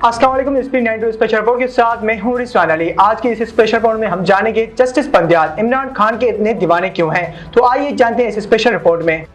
अस्सलाम वालेकुम। SP92 special report के साथ मैं हूं रिजवान अली। आज की इस स्पेशल रिपोर्ट में हम जानेंगे जस्टिस बंदियाल इमरान खान के इतने दीवाने क्यों हैं। तो आइए जानते हैं इस स्पेशल रिपोर्ट में।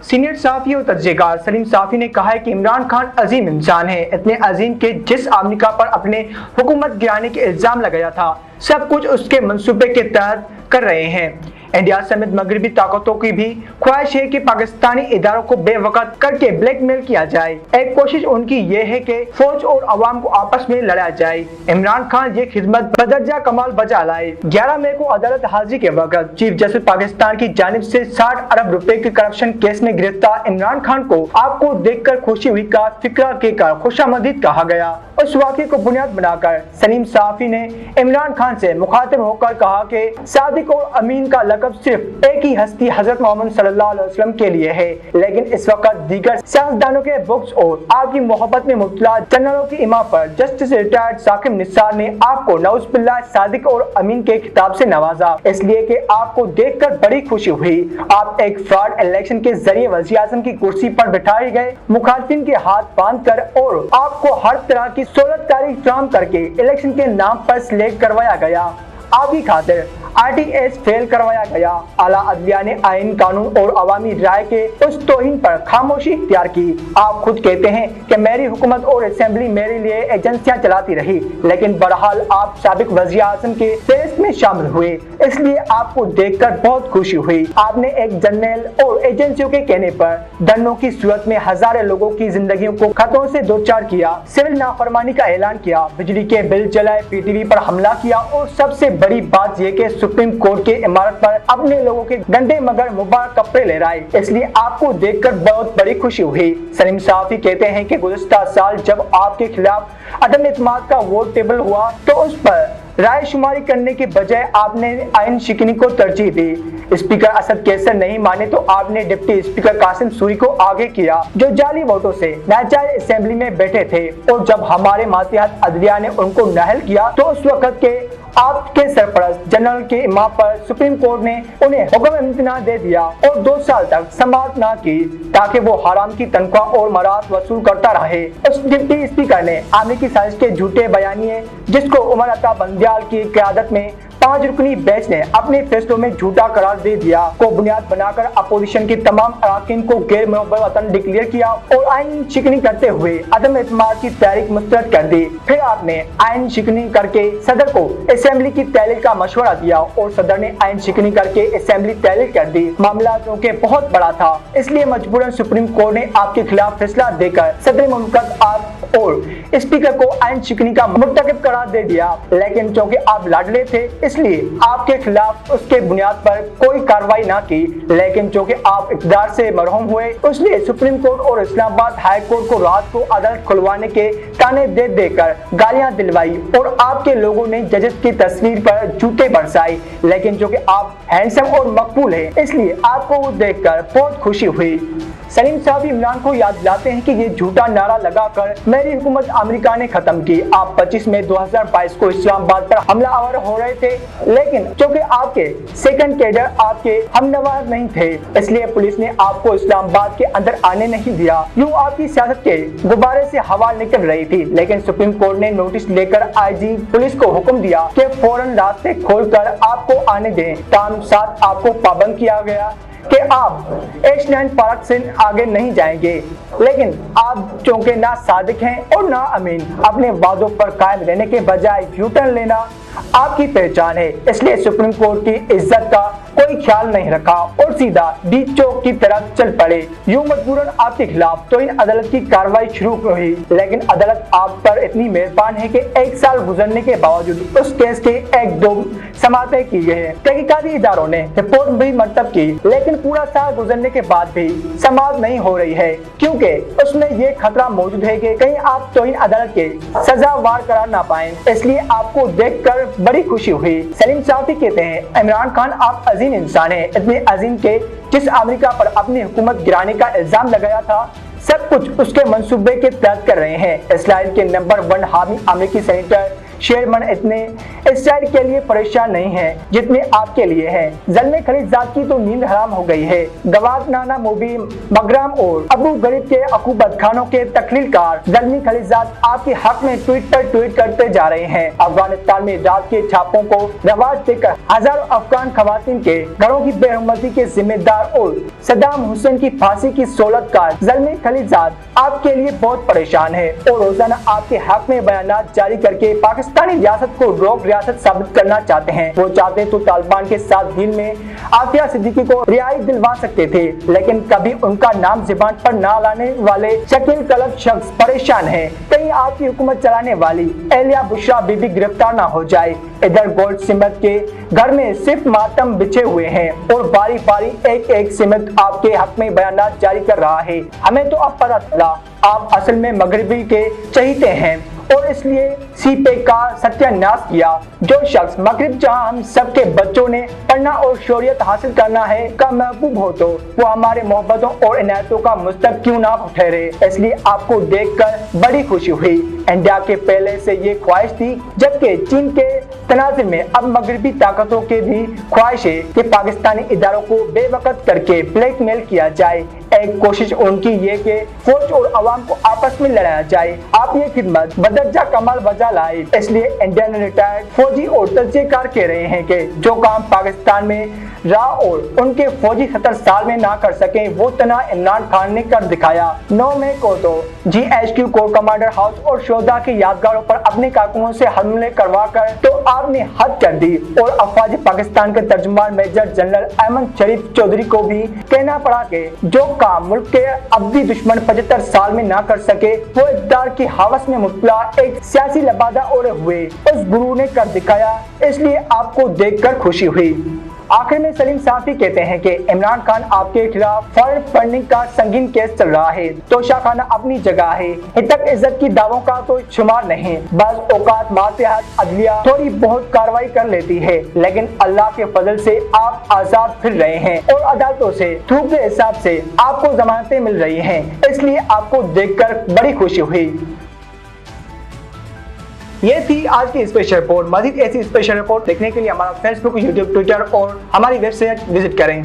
सीनियर सहाफ़ी और तजज़ियेकार सलीम साफ़ी ने कहा है कि इमरान खान अजीम इंसान है, इतने अजीम के जिस अमेरिका पर अपने हुकूमत गिराने के इल्ज़ाम लगाया था सब कुछ उसके मंसूबे के तहत कर रहे हैं। इंडिया समेत मगरबी ताकतों की भी ख्वाहिश है कि पाकिस्तानी इदारों को बेवकत करके ब्लैकमेल किया जाए। एक कोशिश उनकी ये है कि फौज और अवाम को आपस में लड़ा जाए। इमरान खान ये खिदमत बदरजा कमाल बजा लाए। 11 मई को अदालत हाजिरी के वक्त चीफ जस्टिस पाकिस्तान की जानिब से 60 अरब रुपए के करप्शन केस में गिरफ्तार इमरान खान को आपको देखकर खुशी हुई का फिक्रा के कर खुशामदीद कहा गया। उस वाक़े को बुनियाद बनाकर सलीम साफ़ी ने इमरान खान से मुखातिब होकर कहा कि सादिक और अमीन का लक़ब सिर्फ एक ही हस्ती हजरत मोहम्मद सल्लल्लाहु अलैहि वसल्लम के लिए है, लेकिन इस वक्त दीगर सियासतदानों के बुक्स और आपकी मोहब्बत में मुब्तला जनरलों की इमा पर जस्टिस रिटायर्ड साकिब निसार ने आपको नौज़ुबिल्लाह सादिक और अमीन के खिताब से नवाजा, इसलिए कि आपको देखकर बड़ी खुशी हुई। आप एक फ्रॉड इलेक्शन के जरिए वज़ीर आज़म की कुर्सी पर बिठाए गए, मुखालिफिन के हाथ बांध कर और आपको हर तरह की सहूलत फ्राहम करके इलेक्शन के नाम पर सिलेक्ट करवाया गया। आपकी खातिर RTS फेल करवाया गया। आला अदलिया ने आइन, कानून और अवामी राय के उस तौहीन पर खामोशी इख्तियार की। आप खुद कहते हैं कि मेरी हुकूमत और असेंबली मेरे लिए एजेंसियां चलाती रही, लेकिन बहरहाल आप साबिक वज़ीर आज़म के फेस में शामिल हुए, इसलिए आपको देखकर बहुत खुशी हुई। आपने एक जनरल और एजेंसियों के कहने पर धरनों की सूरत में हजारों लोगों की जिंदगियों को खतरों से दो चार किया, सिविल नाफरमानी का ऐलान किया, बिजली के बिल जलाए, PTV पर हमला किया और सबसे बड़ी बात यह कि सुप्रीम कोर्ट के इमारत पर अपने लोगों के गंदे मगर मुबारक कपड़े ले रहे, इसलिए आपको देखकर बहुत बड़ी खुशी हुई। सलीम साफ़ी कहते हैं कि गुज़िश्ता साल जब आपके खिलाफ अदम इत्मीनान का वोट टेबल हुआ तो उस पर राय शुमारी करने के बजाय आपने आइन शिकनी को तरजीह दी। स्पीकर असद कैसर नहीं माने तो आपने डिप्टी स्पीकर कासिम सूरी को आगे किया, जो जाली वोटों से नाजायज असेंबली में बैठे थे, और जब हमारे मातिहत अदलिया ने उनको नाअहल किया तो उस वक्त के आपके सरपरस्त जनरल के इमाम पर सुप्रीम कोर्ट ने उन्हें हुक्म इम्तिना दे दिया और 2 साल तक समाअत न की ताकि वो हराम की तनख्वाह और मराद वसूल करता रहे। उस डिप्टी स्पीकर ने अमेरिकी साजिश के झूठे बयानिए, जिसको उमर अता बंदियाल की क़यादत में 5 रुकनी बेंच ने अपने फैसलों में झूठा करार दे दिया, को बुनियाद बनाकर अपोजिशन की तमाम अराकीन को गैर मुहब्बत वतन डिक्लेयर किया और आइन शिकनी करते हुए अदम एतमाद की तहरीक मुस्तरद कर दी। फिर आपने आइन शिकनी करके सदर को असेंबली की तहलील का मशवरा दिया और सदर ने आइन शिकनी करके असेंबली तहलील कर दी। मामला क्योंकि बहुत बड़ा था, इसलिए मजबूरन सुप्रीम कोर्ट ने आपके खिलाफ फैसला देकर सदर मुमलकत आप और स्पीकर को आइन शिकनी का मुर्तकिब करार दे दिया, लेकिन चूंकि आप लाडले थे इसलिए आपके खिलाफ उसके बुनियाद पर कोई कार्रवाई ना की, लेकिन चूंकि आप इक़्तिदार से मरहूम हुए इसलिए सुप्रीम कोर्ट और इस्लामाबाद हाई कोर्ट को रात को अदालत खुलवाने के ताने दे देकर गालियां दिलवाई और आपके लोगों ने जजेस की तस्वीर पर जूते बरसाए, लेकिन चूंकि आप हैंडसम और मकबूल हैं इसलिए आपको वो देखकर बहुत खुशी हुई। सलीम साहब इमरान को याद दिलाते हैं कि ये झूठा नारा लगाकर मेरी हुकूमत अमेरिका ने खत्म की। आप 25 मई 2022 को इस्लामाबाद पर हमलावर हो रहे थे, लेकिन चूंकि आपके सेकंड कैडर आपके हमनवार नहीं थे इसलिए पुलिस ने आपको इस्लामाबाद के अंदर आने नहीं दिया। यूं आपकी सियासत के गुब्बारे से हवा निकल रही थी, लेकिन सुप्रीम कोर्ट ने नोटिस लेकर IG पुलिस को हुक्म दिया कि फौरन रास्ते खोलकर आपको आने दें। ताम साथ आपको पाबंद किया गया कि आप H9 पार्क से आगे नहीं जाएंगे, लेकिन आप चूंकि ना सादिक हैं और ना अमीन, अपने वादों पर कायम रहने के बजाय यू-टर्न लेना आपकी पहचान है, इसलिए सुप्रीम कोर्ट की इज्जत का कोई ख्याल नहीं रखा और सीधा बीच चौक की तरफ चल पड़े। यूं मजबूरन आपके खिलाफ तो इन अदालत की कार्रवाई शुरू हुई, लेकिन अदालत आप पर इतनी मेहरबान है कि 1 साल गुजरने के बावजूद उस केस के 1-2 समाअतें की गई हैं। तहकीकाती इदारों ने रिपोर्ट भी मर्तब की, लेकिन पूरा साल गुजरने के बाद भी समाअत नहीं हो रही है, क्योंकि उसमें ये खतरा मौजूद है कि कहीं आप तौहीन अदालत के सजावार करार ना पाएं, इसलिए आपको देखकर बड़ी खुशी हुई। सलीम साफ़ी कहते हैं इमरान खान आप अजीम इंसान है, इतने अजीम के जिस अमेरिका पर अपनी हुकूमत गिराने का इल्जाम लगाया था सब कुछ उसके मंसूबे के तहत कर रहे हैं। इसराइल के नंबर 1 हामी अमेरिकी सेनेटर शेरमन इतने इस शहर के लिए परेशान नहीं है जितने आपके लिए है। ज़ल्मे खलीलजाद की तो नींद हराम हो गई है। गवाद नाना मूवी मगराम और अबू गरीब के अकूबत खानों के तकलीलकार ज़ल्मी खलीलजाद आपके हक में ट्वीट पर ट्वीट करते जा रहे हैं। अफगानिस्तान में रात के छापों को रवाज देकर हजारों अफगान खवातीन के घरों की बेहरमती के जिम्मेदार और सद्दाम हुसैन की फांसी की सोलतकार ज़ल्मी खलीलजाद आपके लिए बहुत परेशान है और रोजाना आपके हक में बयानात जारी करके पाकिस्तानी रियासत को रोग रियासत साबित करना चाहते हैं। वो चाहते तो तालिबान के साथ डील में आफिया सिद्दीकी को रिहाई दिलवा सकते थे, लेकिन कभी उनका नाम जुबान पर ना लाने वाले शकील तलब शख्स परेशान है कहीं आपकी हुकूमत चलाने वाली एलिया बुशरा बीबी गिरफ्तार ना हो जाए। इधर गोल्ड स्मिथ के घर में सिर्फ मातम बिछे हुए हैं और बारी बारी एक एक स्मिथ आपके हक में बयानात जारी कर रहा है। हमें तो अब पता चला आप असल में मगरबी के चहीते हैं और इसलिए सीपे का सत्यानाश किया। जो शख्स मगरिब जहां हम सबके बच्चों ने पढ़ना और शोरियत हासिल करना है का महबूब हो तो वो हमारे मोहब्बतों और इनायतों का मुस्तक क्यों ना ठहरे। इसलिए आपको देखकर बड़ी खुशी हुई। इंडिया के पहले से ये ख्वाहिश थी, जबकि चीन के तनाजुर में अब मगरबी ताकतों के भी ख्वाहिश है कि पाकिस्तानी इदारों को बेवकत करके ब्लैकमेल किया जाए। एक कोशिश उनकी ये कि फौज और अवाम को आपस में लड़ाया जाए। आप ये खिदमत बदरजा कमाल बजा लाए। इसलिए इंडियन रिटायर्ड फौजी और तजज़ियेकार कह रहे हैं कि जो काम पाकिस्तान में रहा और उनके फौजी 70 साल में ना कर सके वो तना इमरान खान ने कर दिखाया। 9 मई को तो GHQ कोर कमांडर हाउस और शोधा के यादगारों पर अपने कारकुनों से हमले करवा कर तो आपने हद कर दी और अफवाज पाकिस्तान के तर्जुमान मेजर जनरल अहमद शरीफ चौधरी को भी कहना पड़ा कि जो काम मुल्क के अब्दी दुश्मन 75 साल में ना कर सके वो इक़्तिदार की हवस में मुब्तला एक सियासी लबादा ओढ़े हुए उस गुरु ने कर दिखाया। इसलिए आपको देखकर खुशी हुई। आखिर में सलीम साफी कहते हैं कि इमरान खान आपके खिलाफ फॉरेन फंडिंग का संगीन केस चल रहा है। तो शाखाना अपनी जगह है, हितक इज्जत की दावों का तो शुमार नहीं। बस औकात मातहत अदलिया थोड़ी बहुत कार्रवाई कर लेती है, लेकिन अल्लाह के फजल से आप आजाद फिर रहे हैं और अदालतों से थूक के हिसाब से आपको जमानतें मिल रही हैं। इसलिए आपको देखकर बड़ी खुशी हुई। ये थी आज की स्पेशल रिपोर्ट। मजीद ऐसी स्पेशल रिपोर्ट देखने के लिए हमारा फेसबुक, यूट्यूब, ट्विटर और हमारी वेबसाइट विजिट करें।